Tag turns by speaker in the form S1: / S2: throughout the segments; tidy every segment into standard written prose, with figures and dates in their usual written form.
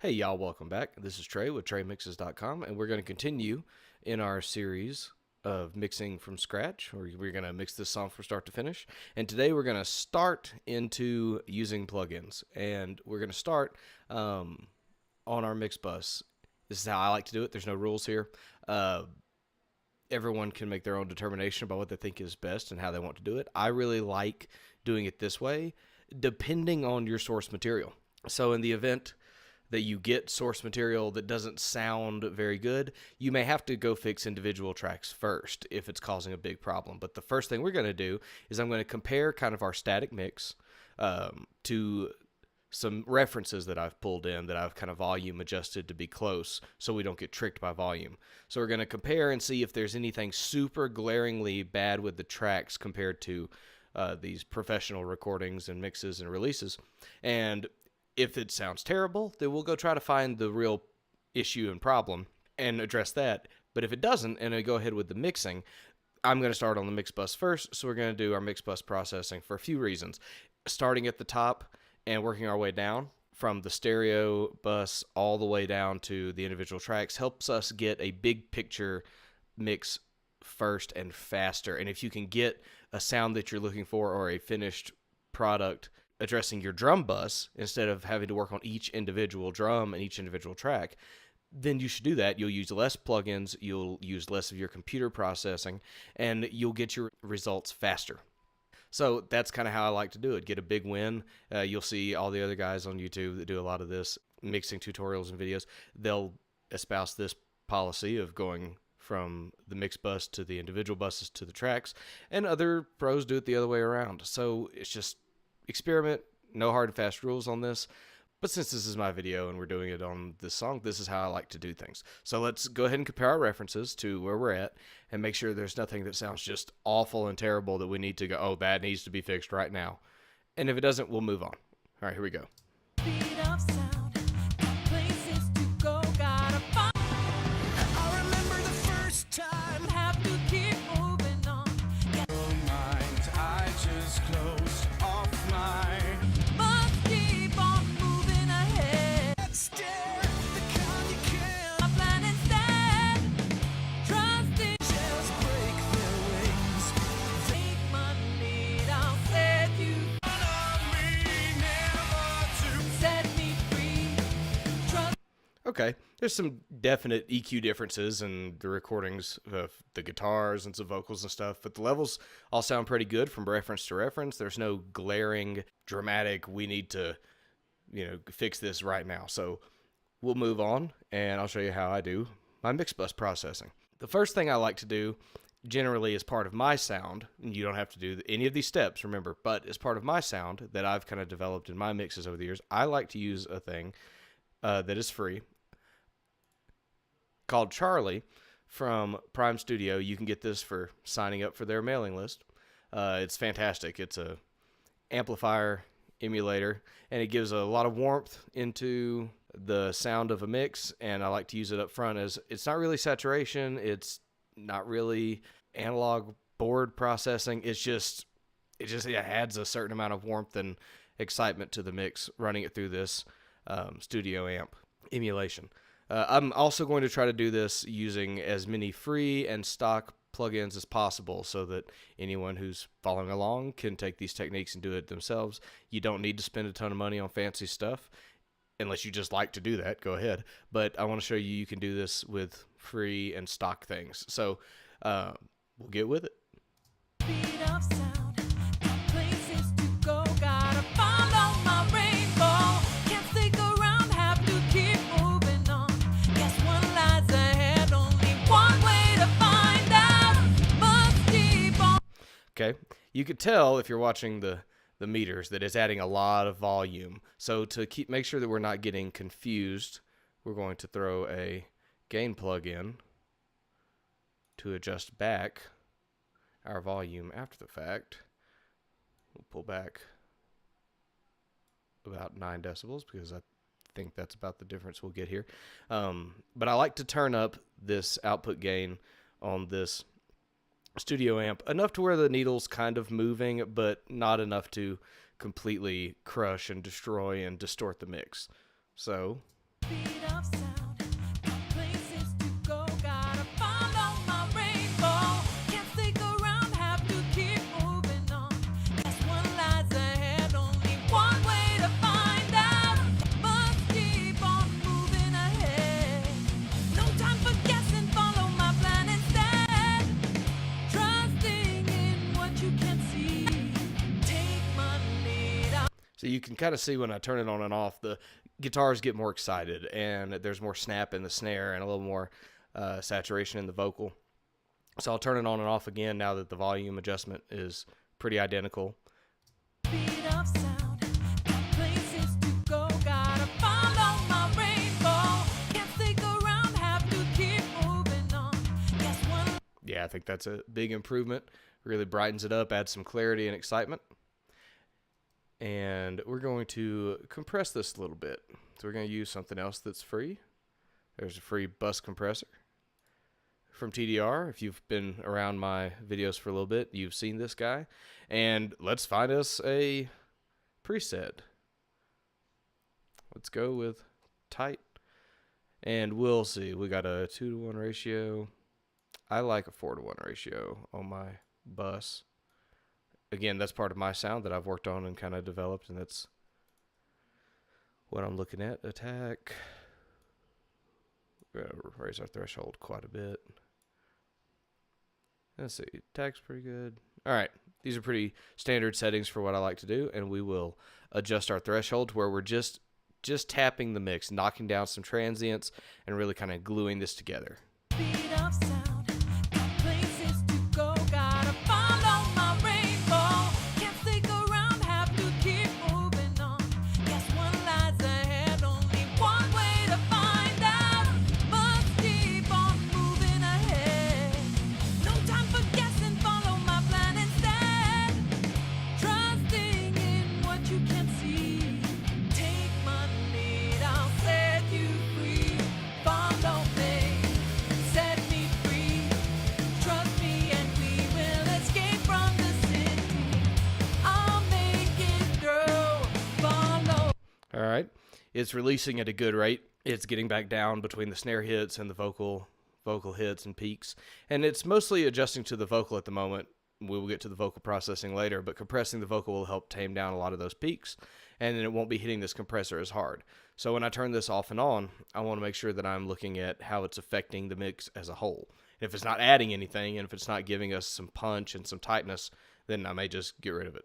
S1: Hey y'all, welcome back. This is Trey with TreyMixes.com, and we're going to continue in our series of mixing from scratch. We're going to mix this song from start to finish. And today we're going to start into using plugins. And we're going to start on our mix bus. This is how I like to do it. There's no rules here. Everyone can make their own determination about what they think is best and how they want to do it. I really like doing it this way, depending on your source material. So in the event that you get source material that doesn't sound very good, you may have to go fix individual tracks first if it's causing a big problem. But the first thing we're going to do is I'm going to compare kind of our static mix to some references that I've pulled in that I've kind of volume adjusted to be close so we don't get tricked by volume. So we're going to compare and see if there's anything super glaringly bad with the tracks compared to these professional recordings and mixes and releases. And if it sounds terrible, then we'll go try to find the real issue and problem and address that. But if it doesn't, and I go ahead with the mixing, I'm going to start on the mix bus first. So we're going to do our mix bus processing for a few reasons. Starting at the top and working our way down from the stereo bus all the way down to the individual tracks helps us get a big picture mix first and faster. And if you can get a sound that you're looking for or a finished product addressing your drum bus instead of having to work on each individual drum and each individual track, then you should do that. You'll use less plugins, you'll use less of your computer processing, and you'll get your results faster. So that's kind of how I like to do it. Get a big win. You'll see all the other guys on YouTube that do a lot of this, mixing tutorials and videos. They'll espouse this policy of going from the mix bus to the individual buses to the tracks, and other pros do it the other way around. So it's just experiment, no hard and fast rules on this. But since this is my video and we're doing it on this song, this is how I like to do things. So let's go ahead and compare our references to where we're at and make sure there's nothing that sounds just awful and terrible that we need to go, oh, that needs to be fixed right now. And if it doesn't, we'll move on. All right, here we go. Okay, there's some definite EQ differences in the recordings of the guitars and some vocals and stuff, but the levels all sound pretty good from reference to reference. There's no glaring, dramatic, we need to, fix this right now. So we'll move on, and I'll show you how I do my mix bus processing. The first thing I like to do, generally as part of my sound, and you don't have to do any of these steps, remember, but as part of my sound that I've kind of developed in my mixes over the years, I like to use a thing that is free, called Charlie from Prime Studio. You can get this for signing up for their mailing list. It's fantastic. It's a Amplifier Emulator, and it gives a lot of warmth into the sound of a mix, and I like to use it up front as it's not really saturation, it's not really analog board processing, it just adds a certain amount of warmth and excitement to the mix running it through this studio amp emulation. I'm also going to try to do this using as many free and stock plugins as possible so that anyone who's following along can take these techniques and do it themselves. You don't need to spend a ton of money on fancy stuff unless you just like to do that. Go ahead. But I want to show you can do this with free and stock things. So we'll get with it. Okay, you could tell if you're watching the meters that it's adding a lot of volume. So to make sure that we're not getting confused, we're going to throw a gain plug in to adjust back our volume after the fact. We'll pull back about 9 decibels because I think that's about the difference we'll get here. But I like to turn up this output gain on this studio amp enough to where the needle's kind of moving, but not enough to completely crush and destroy and distort the mix. So So you can kind of see when I turn it on and off, the guitars get more excited and there's more snap in the snare and a little more saturation in the vocal. So I'll turn it on and off again now that the volume adjustment is pretty identical. Yeah, I think that's a big improvement. Really brightens it up, adds some clarity and excitement. And we're going to compress this a little bit. So we're going to use something else that's free. There's a free bus compressor from TDR. If you've been around my videos for a little bit, you've seen this guy. And let's find us a preset. Let's go with tight. And we'll see. We got a 2-to-1 ratio. I like a 4-to-1 ratio on my bus. Again, that's part of my sound that I've worked on and kind of developed, and that's what I'm looking at. Attack. We're going to raise our threshold quite a bit. Let's see. Attack's pretty good. All right. These are pretty standard settings for what I like to do, and we will adjust our threshold where we're just tapping the mix, knocking down some transients, and really kind of gluing this together. All right, it's releasing at a good rate. It's getting back down between the snare hits and the vocal hits and peaks. And it's mostly adjusting to the vocal at the moment. We will get to the vocal processing later, but compressing the vocal will help tame down a lot of those peaks, and then it won't be hitting this compressor as hard. So when I turn this off and on, I want to make sure that I'm looking at how it's affecting the mix as a whole. If it's not adding anything, and if it's not giving us some punch and some tightness, then I may just get rid of it.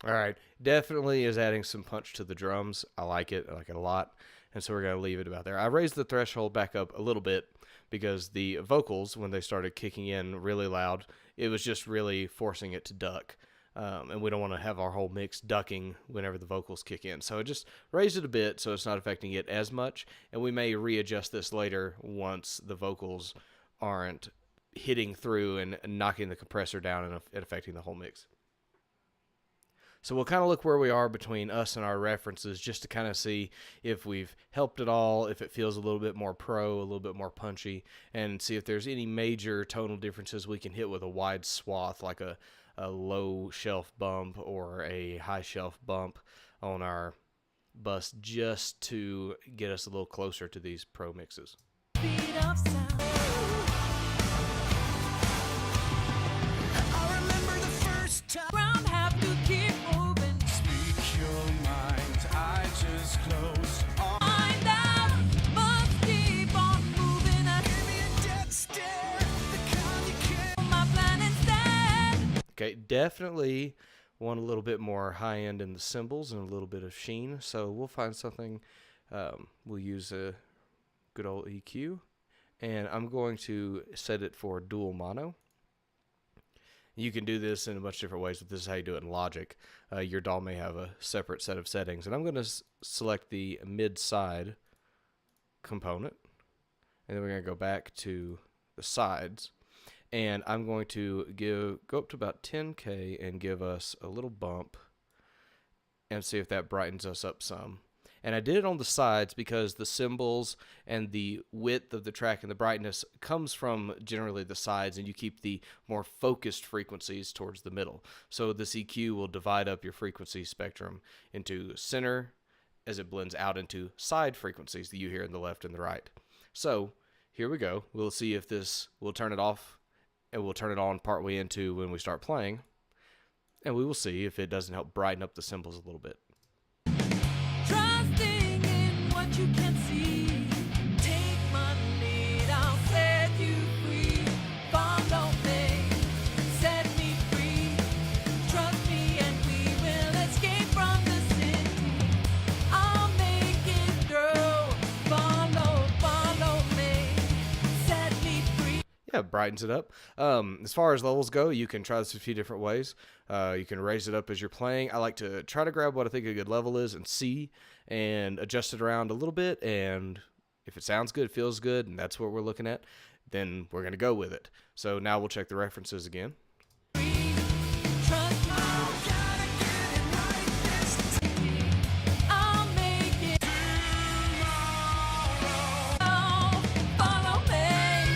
S1: All right, definitely is adding some punch to the drums. I like it a lot, and so we're going to leave it about there. I raised the threshold back up a little bit because the vocals, when they started kicking in really loud, it was just really forcing it to duck, and we don't want to have our whole mix ducking whenever the vocals kick in. So I just raised it a bit so it's not affecting it as much, and we may readjust this later once the vocals aren't hitting through and knocking the compressor down and affecting the whole mix. So we'll kind of look where we are between us and our references just to kind of see if we've helped at all, if it feels a little bit more pro, a little bit more punchy, and see if there's any major tonal differences we can hit with a wide swath, like a low shelf bump or a high shelf bump on our bus, just to get us a little closer to these pro mixes. Okay, definitely want a little bit more high end in the cymbals and a little bit of sheen, so we'll find something. We'll use a good old EQ, and I'm going to set it for dual mono. You can do this in a bunch of different ways, but this is how you do it in Logic. Your DAW may have a separate set of settings, and I'm going to select the mid-side component, and then we're going to go back to the sides. and I'm going to go up to about 10K and give us a little bump and see if that brightens us up some. And I did it on the sides because the cymbals and the width of the track and the brightness comes from generally the sides, and you keep the more focused frequencies towards the middle. So this EQ will divide up your frequency spectrum into center as it blends out into side frequencies that you hear in the left and the right. So here we go. We'll see if we'll turn it off, and we'll turn it on partway into when we start playing, and we will see if it doesn't help brighten up the cymbals a little bit.
S2: Trusting in what you can see. Take my lead, I'll set you free. Follow me, set me free. Trust me and we will escape from the city. I'll make it through. Follow me, set me free.
S1: Yeah, it brightens it up. As far as levels go, you can try this a few different ways. You can raise it up as you're playing. I like to try to grab what I think a good level is and see, and adjust it around a little bit. And if it sounds good, feels good, and that's what we're looking at, then we're going to go with it. So now we'll check the references again.
S2: Trust me, gotta get it right this time. I'll make it tomorrow. Follow me.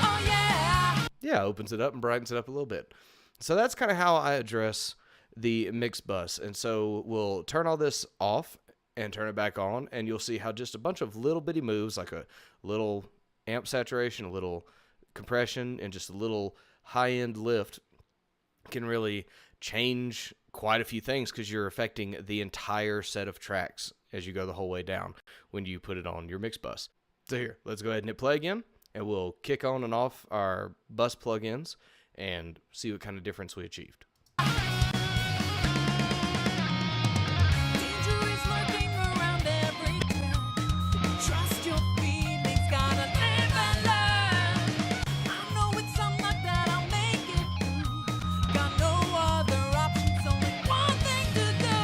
S2: Oh yeah.
S1: Yeah, opens it up and brightens it up a little bit. So that's kind of how I address the mix bus. And so we'll turn all this off and turn it back on, and you'll see how just a bunch of little bitty moves, like a little amp saturation, a little compression, and just a little high-end lift can really change quite a few things, because you're affecting the entire set of tracks as you go the whole way down when you put it on your mix bus. So here, let's go ahead and hit play again, and we'll kick on and off our bus plugins and see what kind of difference we achieved.
S2: Danger is lurking around every turn. Trust your feelings, gotta live and learn. I know it's something like that, I'll make it through. Got no other options, only one thing to do.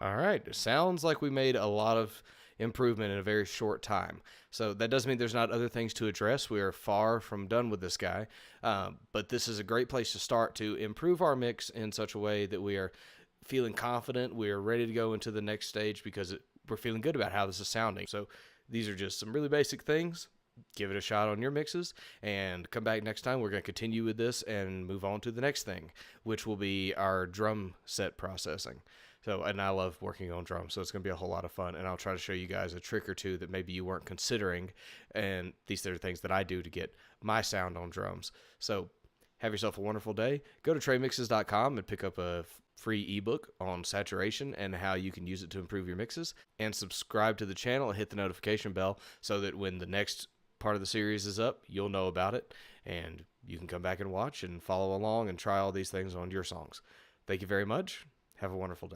S1: All right, it sounds like we made a lot of improvement in a very short time. So that doesn't mean there's not other things to address. We are far from done with this guy, but this is a great place to start to improve our mix in such a way that we are feeling confident, we are ready to go into the next stage, because we're feeling good about how this is sounding. So these are just some really basic things. Give it a shot on your mixes, and come back next time. We're going to continue with this and move on to the next thing, which will be our drum set processing. So, and I love working on drums, so it's going to be a whole lot of fun, and I'll try to show you guys a trick or two that maybe you weren't considering, and these are things that I do to get my sound on drums. So have yourself a wonderful day. Go to traymixes.com and pick up a free ebook on saturation and how you can use it to improve your mixes, and subscribe to the channel and hit the notification bell so that when the next part of the series is up, you'll know about it, and you can come back and watch and follow along and try all these things on your songs. Thank you very much. Have a wonderful day.